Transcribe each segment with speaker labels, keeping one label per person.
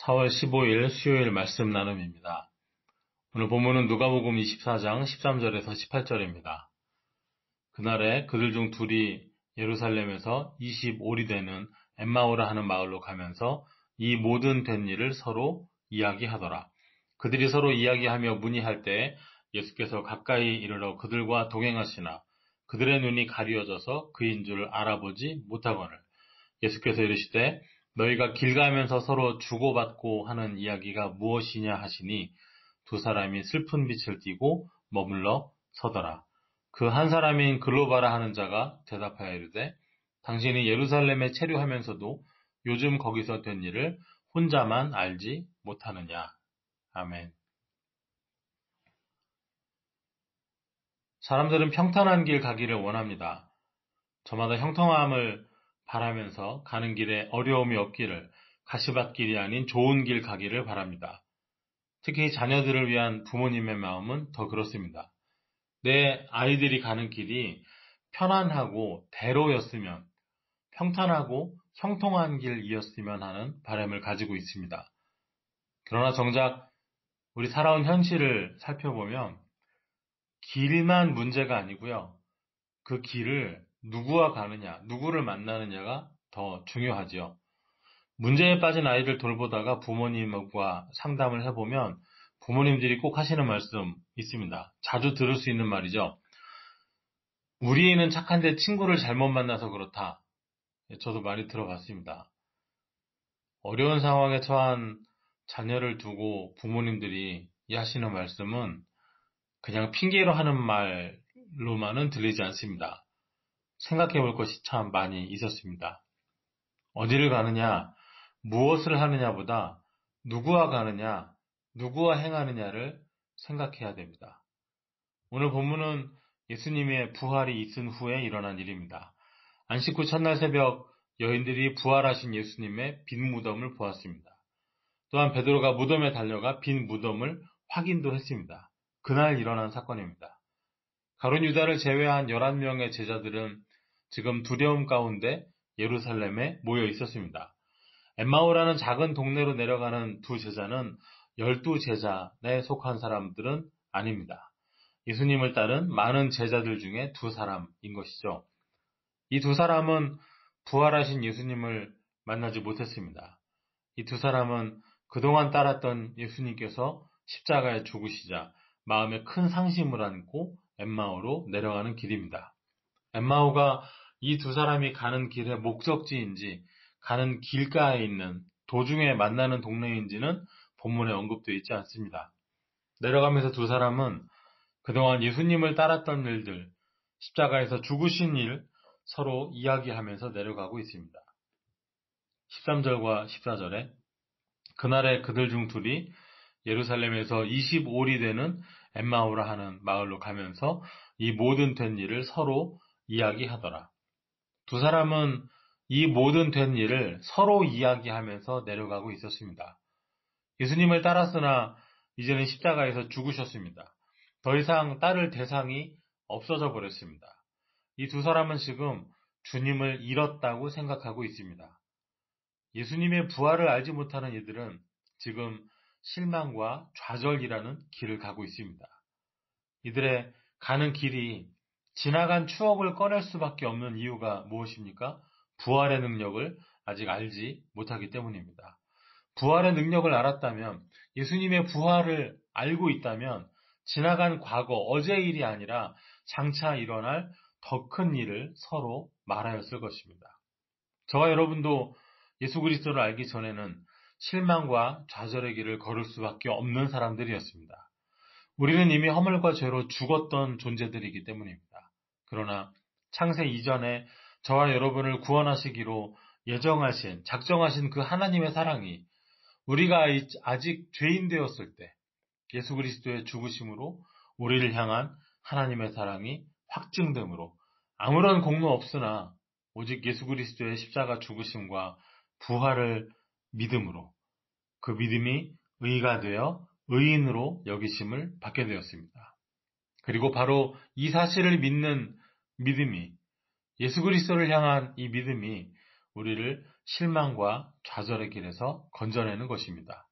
Speaker 1: 4월 15일 수요일 말씀 나눔입니다. 오늘 본문은 누가복음 24장 13절에서 18절입니다. 그날에 그들 중 둘이 예루살렘에서 25리 되는 엠마오라 하는 마을로 가면서 이 모든 된 일을 서로 이야기하더라. 그들이 서로 이야기하며 문의할 때 예수께서 가까이 이르러 그들과 동행하시나 그들의 눈이 가리워져서 그인 줄 알아보지 못하거늘 예수께서 이르시되 너희가 길 가면서 서로 주고받고 하는 이야기가 무엇이냐 하시니 두 사람이 슬픈 빛을 띠고 머물러 서더라. 그 한 사람인 글로바라 하는 자가 대답하여 이르되 당신이 예루살렘에 체류하면서도 요즘 거기서 된 일을 혼자만 알지 못하느냐. 아멘. 사람들은 평탄한 길 가기를 원합니다. 저마다 형통함을 바라면서 가는 길에 어려움이 없기를, 가시밭길이 아닌 좋은 길 가기를 바랍니다. 특히 자녀들을 위한 부모님의 마음은 더 그렇습니다. 내 아이들이 가는 길이 편안하고 대로였으면, 평탄하고 형통한 길이었으면 하는 바람을 가지고 있습니다. 그러나 정작 우리 살아온 현실을 살펴보면 길만 문제가 아니고요. 그 길을 누구와 가느냐, 누구를 만나느냐가 더 중요하지요. 문제에 빠진 아이를 돌보다가 부모님과 상담을 해보면 부모님들이 꼭 하시는 말씀 있습니다. 자주 들을 수 있는 말이죠. 우리 애는 착한데 친구를 잘못 만나서 그렇다. 저도 많이 들어봤습니다. 어려운 상황에 처한 자녀를 두고 부모님들이 하시는 말씀은 그냥 핑계로 하는 말로만은 들리지 않습니다. 생각해 볼 것이 참 많이 있었습니다. 어디를 가느냐, 무엇을 하느냐보다 누구와 가느냐, 누구와 행하느냐를 생각해야 됩니다. 오늘 본문은 예수님의 부활이 있은 후에 일어난 일입니다. 안식 후 첫날 새벽 여인들이 부활하신 예수님의 빈 무덤을 보았습니다. 또한 베드로가 무덤에 달려가 빈 무덤을 확인도 했습니다. 그날 일어난 사건입니다. 가룟 유다를 제외한 11명의 제자들은 지금 두려움 가운데 예루살렘에 모여 있었습니다. 엠마오라는 작은 동네로 내려가는 두 제자는 12제자에 속한 사람들은 아닙니다. 예수님을 따른 많은 제자들 중에 두 사람인 것이죠. 이 두 사람은 부활하신 예수님을 만나지 못했습니다. 이 두 사람은 그동안 따랐던 예수님께서 십자가에 죽으시자 마음에 큰 상심을 안고 엠마오로 내려가는 길입니다. 엠마오가 이 두 사람이 가는 길의 목적지인지 가는 길가에 있는 도중에 만나는 동네인지는 본문에 언급되어 있지 않습니다. 내려가면서 두 사람은 그동안 예수님을 따랐던 일들, 십자가에서 죽으신 일 서로 이야기하면서 내려가고 있습니다. 13절과 14절에 그날에 그들 중 둘이 예루살렘에서 25리 되는 엠마오라 하는 마을로 가면서 이 모든 된 일을 서로 이야기하더라. 두 사람은 이 모든 된 일을 서로 이야기하면서 내려가고 있었습니다. 예수님을 따랐으나 이제는 십자가에서 죽으셨습니다. 더 이상 따를 대상이 없어져 버렸습니다. 이 두 사람은 지금 주님을 잃었다고 생각하고 있습니다. 예수님의 부활을 알지 못하는 이들은 지금 실망과 좌절이라는 길을 가고 있습니다. 이들의 가는 길이 지나간 추억을 꺼낼 수밖에 없는 이유가 무엇입니까? 부활의 능력을 아직 알지 못하기 때문입니다. 부활의 능력을 알았다면, 예수님의 부활을 알고 있다면 지나간 과거, 어제의 일이 아니라 장차 일어날 더 큰 일을 서로 말하였을 것입니다. 저와 여러분도 예수 그리스도를 알기 전에는 실망과 좌절의 길을 걸을 수밖에 없는 사람들이었습니다. 우리는 이미 허물과 죄로 죽었던 존재들이기 때문입니다. 그러나 창세 이전에 저와 여러분을 구원하시기로 작정하신 그 하나님의 사랑이 우리가 아직 죄인 되었을 때 예수 그리스도의 죽으심으로 우리를 향한 하나님의 사랑이 확증됨으로 아무런 공로 없으나 오직 예수 그리스도의 십자가 죽으심과 부활을 믿음으로 그 믿음이 의가 되어 의인으로 여기심을 받게 되었습니다. 그리고 바로 이 사실을 믿는 믿음이, 예수 그리스도를 향한 이 믿음이 우리를 실망과 좌절의 길에서 건져내는 것입니다.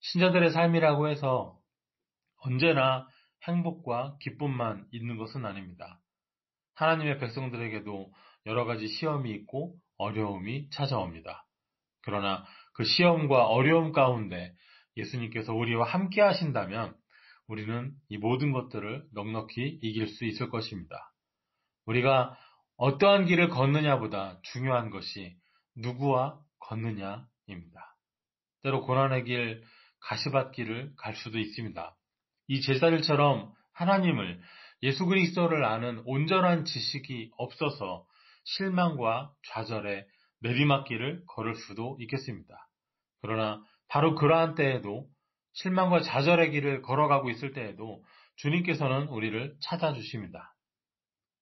Speaker 1: 신자들의 삶이라고 해서 언제나 행복과 기쁨만 있는 것은 아닙니다. 하나님의 백성들에게도 여러 가지 시험이 있고 어려움이 찾아옵니다. 그러나 그 시험과 어려움 가운데 예수님께서 우리와 함께 하신다면 우리는 이 모든 것들을 넉넉히 이길 수 있을 것입니다. 우리가 어떠한 길을 걷느냐보다 중요한 것이 누구와 걷느냐입니다. 때로 고난의 길, 가시밭길을 갈 수도 있습니다. 이 제자들처럼 하나님을, 예수 그리스도를 아는 온전한 지식이 없어서 실망과 좌절의 내리막길을 걸을 수도 있겠습니다. 그러나 바로 그러한 때에도, 실망과 좌절의 길을 걸어가고 있을 때에도 주님께서는 우리를 찾아주십니다.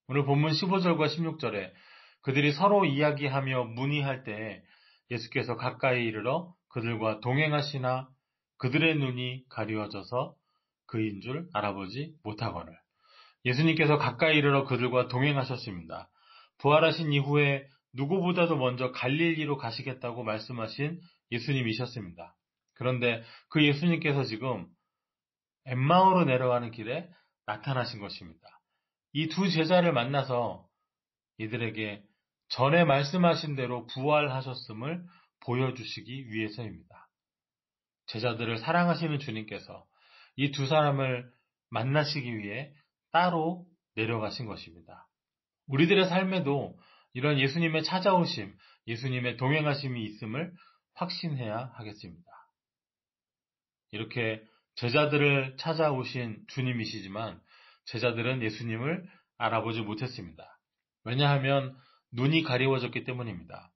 Speaker 1: 오늘 본문 15절과 16절에 그들이 서로 이야기하며 문의할 때에 예수께서 가까이 이르러 그들과 동행하시나 그들의 눈이 가리워져서 그인 줄 알아보지 못하거늘. 예수님께서 가까이 이르러 그들과 동행하셨습니다. 부활하신 이후에 누구보다도 먼저 갈릴리로 가시겠다고 말씀하신 예수님이셨습니다. 그런데 그 예수님께서 지금 엠마오로 내려가는 길에 나타나신 것입니다. 이 두 제자를 만나서 이들에게 전에 말씀하신 대로 부활하셨음을 보여주시기 위해서입니다. 제자들을 사랑하시는 주님께서 이 두 사람을 만나시기 위해 따로 내려가신 것입니다. 우리들의 삶에도 이런 예수님의 찾아오심, 예수님의 동행하심이 있음을 확신해야 하겠습니다. 이렇게 제자들을 찾아오신 주님이시지만 제자들은 예수님을 알아보지 못했습니다. 왜냐하면 눈이 가리워졌기 때문입니다.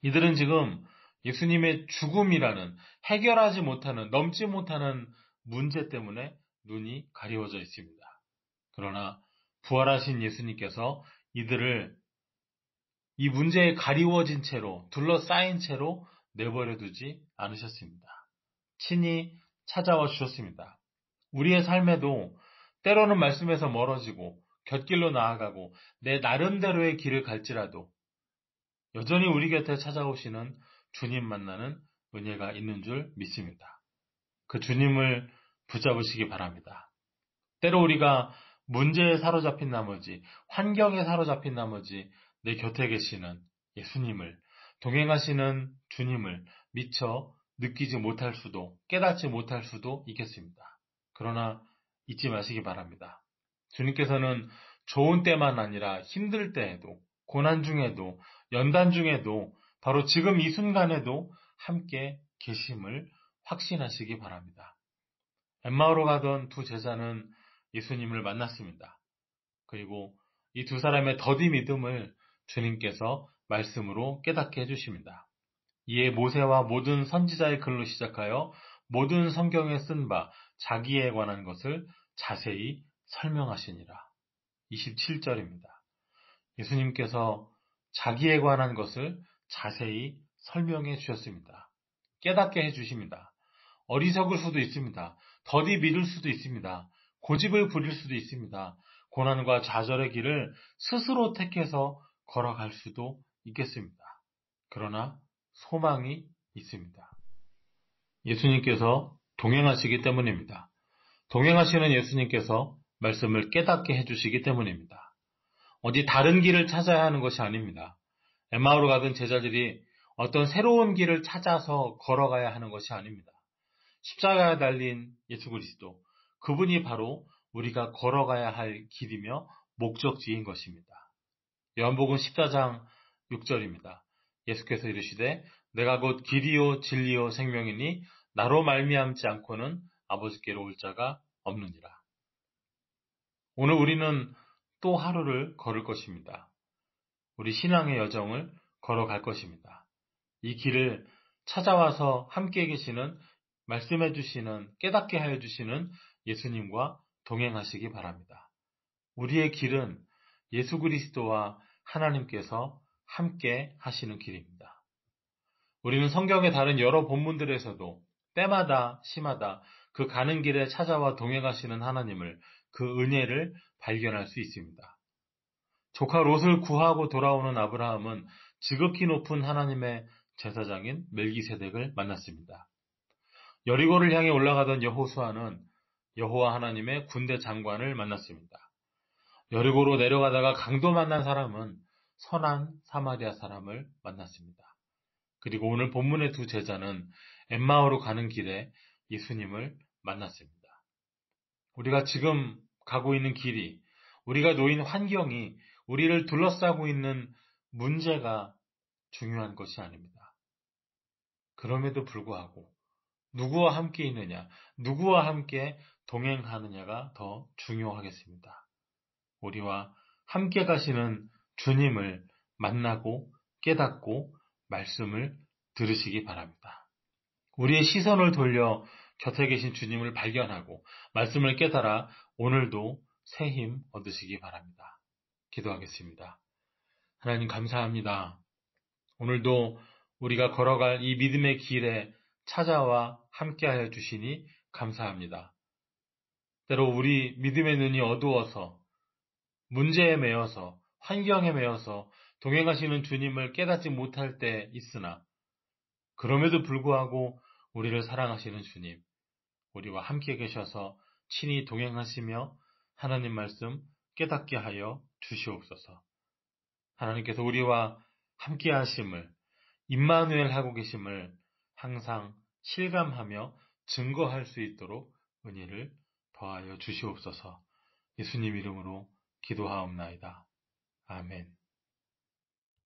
Speaker 1: 이들은 지금 예수님의 죽음이라는 해결하지 못하는, 넘지 못하는 문제 때문에 눈이 가리워져 있습니다. 그러나 부활하신 예수님께서 이들을 이 문제에 가리워진 채로, 둘러싸인 채로 내버려 두지 않으셨습니다. 친히 찾아와 주셨습니다. 우리의 삶에도 때로는 말씀에서 멀어지고 곁길로 나아가고 내 나름대로의 길을 갈지라도 여전히 우리 곁에 찾아오시는 주님 만나는 은혜가 있는 줄 믿습니다. 그 주님을 붙잡으시기 바랍니다. 때로 우리가 문제에 사로잡힌 나머지, 환경에 사로잡힌 나머지 내 곁에 계시는 예수님을, 동행하시는 주님을 미처 느끼지 못할 수도, 깨닫지 못할 수도 있겠습니다. 그러나 잊지 마시기 바랍니다. 주님께서는 좋은 때만 아니라 힘들 때에도, 고난 중에도, 연단 중에도, 바로 지금 이 순간에도 함께 계심을 확신하시기 바랍니다. 엠마오로 가던 두 제자는 예수님을 만났습니다. 그리고 이 두 사람의 더디 믿음을 주님께서 말씀으로 깨닫게 해주십니다. 이에 모세와 모든 선지자의 글로 시작하여 모든 성경에 쓴 바 자기에 관한 것을 자세히 설명하시니라. 27절입니다. 예수님께서 자기에 관한 것을 자세히 설명해 주셨습니다. 깨닫게 해 주십니다. 어리석을 수도 있습니다. 더디 믿을 수도 있습니다. 고집을 부릴 수도 있습니다. 고난과 좌절의 길을 스스로 택해서 걸어갈 수도 있겠습니다. 그러나 소망이 있습니다. 예수님께서 동행하시기 때문입니다. 동행하시는 예수님께서 말씀을 깨닫게 해주시기 때문입니다. 어디 다른 길을 찾아야 하는 것이 아닙니다. 엠마오로 가던 제자들이 어떤 새로운 길을 찾아서 걸어가야 하는 것이 아닙니다. 십자가에 달린 예수 그리스도, 그분이 바로 우리가 걸어가야 할 길이며 목적지인 것입니다. 요한복음 14장 6절입니다. 예수께서 이르시되 내가 곧 길이요 진리요 생명이니 나로 말미암지 않고는 아버지께로 올 자가 없느니라. 오늘 우리는 또 하루를 걸을 것입니다. 우리 신앙의 여정을 걸어갈 것입니다. 이 길을 찾아와서 함께 계시는, 말씀해 주시는, 깨닫게 하여 주시는 예수님과 동행하시기 바랍니다. 우리의 길은 예수 그리스도와 하나님께서 함께 하시는 길입니다. 우리는 성경의 다른 여러 본문들에서도 때마다 시마다 그 가는 길에 찾아와 동행하시는 하나님을, 그 은혜를 발견할 수 있습니다. 조카 롯을 구하고 돌아오는 아브라함은 지극히 높은 하나님의 제사장인 멜기세덱을 만났습니다. 여리고를 향해 올라가던 여호수아는 여호와 하나님의 군대 장관을 만났습니다. 여리고로 내려가다가 강도 만난 사람은 선한 사마리아 사람을 만났습니다. 그리고 오늘 본문의 두 제자는 엠마오로 가는 길에 예수님을 만났습니다. 우리가 지금 가고 있는 길이, 우리가 놓인 환경이, 우리를 둘러싸고 있는 문제가 중요한 것이 아닙니다. 그럼에도 불구하고 누구와 함께 있느냐, 누구와 함께 동행하느냐가 더 중요하겠습니다. 우리와 함께 가시는 주님을 만나고 깨닫고 말씀을 들으시기 바랍니다. 우리의 시선을 돌려 곁에 계신 주님을 발견하고 말씀을 깨달아 오늘도 새 힘 얻으시기 바랍니다. 기도하겠습니다. 하나님 감사합니다. 오늘도 우리가 걸어갈 이 믿음의 길에 찾아와 함께하여 주시니 감사합니다. 때로 우리 믿음의 눈이 어두워서 문제에 매여서 환경에 매여서 동행하시는 주님을 깨닫지 못할 때 있으나 그럼에도 불구하고 우리를 사랑하시는 주님, 우리와 함께 계셔서 친히 동행하시며 하나님 말씀 깨닫게 하여 주시옵소서. 하나님께서 우리와 함께 하심을, 임마누엘 하고 계심을 항상 실감하며 증거할 수 있도록 은혜를 더하여 주시옵소서. 예수님 이름으로 기도하옵나이다. 아멘.